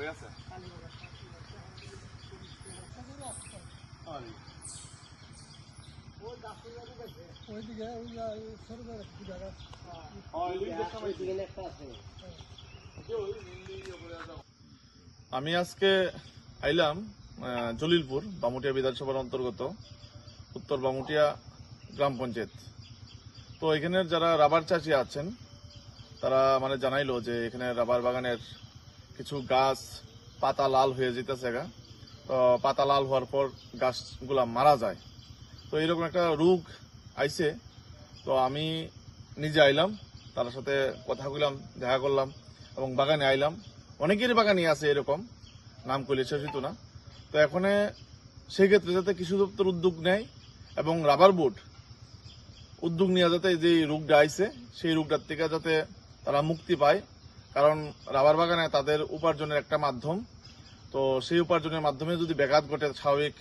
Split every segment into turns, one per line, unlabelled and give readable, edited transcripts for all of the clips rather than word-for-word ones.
কই আছে আমি আজকে আইলাম জলিলপুর বামুটিয়া বিধানসভার অন্তর্গত উত্তর বামুটিয়া গ্রাম পঞ্চায়েত। তো এখানের যারা রাবার চাষি আছেন তারা মানে জানাইলো যে এখানে রাবার বাগানের কিছু গাছ পাতা লাল হয়ে যেতেছে। তো পাতা লাল হওয়ার পর গাছগুলা মারা যায়। তো এরকম একটা রোগ আইছে। তো আমি নিজে আইলাম, তার সাথে কথা কইলাম, দেখা করলাম এবং বাগানে আইলাম। অনেকেরই বাগানই আছে এরকম, নাম করলে শেষ হইতো না। তো এখন সেই ক্ষেত্রে যাতে কৃষি দপ্তর উদ্যোগ নেয় এবং রাবার বোর্ড উদ্যোগ নিয়ে যাতে যে রোগটা আইছে সেই রোগটার থেকে যাতে তারা মুক্তি পায়। কারণ রাবার বাগানে তাদের উপার্জনের একটা মাধ্যম। তো সেই উপার্জনের মাধ্যমে যদি ব্যাঘাত ঘটে স্বাভাবিক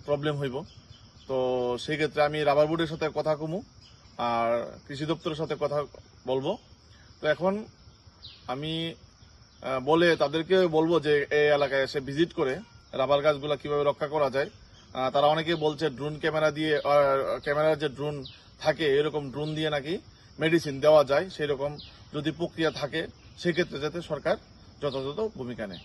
প্রবলেম হইব। তো সেই ক্ষেত্রে আমি রাবার বোর্ডের সাথে কথা কমু আর কৃষি দপ্তরের সাথে কথা বলবো। তো এখন আমি বলে তাদেরকে বলবো যে এই এলাকায় এসে ভিজিট করে রাবার গাছগুলা কিভাবে রক্ষা করা যায়। তারা অনেকে বলছে ড্রোন ক্যামেরা দিয়ে, ক্যামেরার যে ড্রোন থাকে এরকম ড্রোন দিয়ে নাকি মেডিসিন দেওয়া যায়। সেই রকম যদি প্রক্রিয়া থাকে সেক্ষেত্রে যাতে সরকার যথাযথ ভূমিকা নেয়।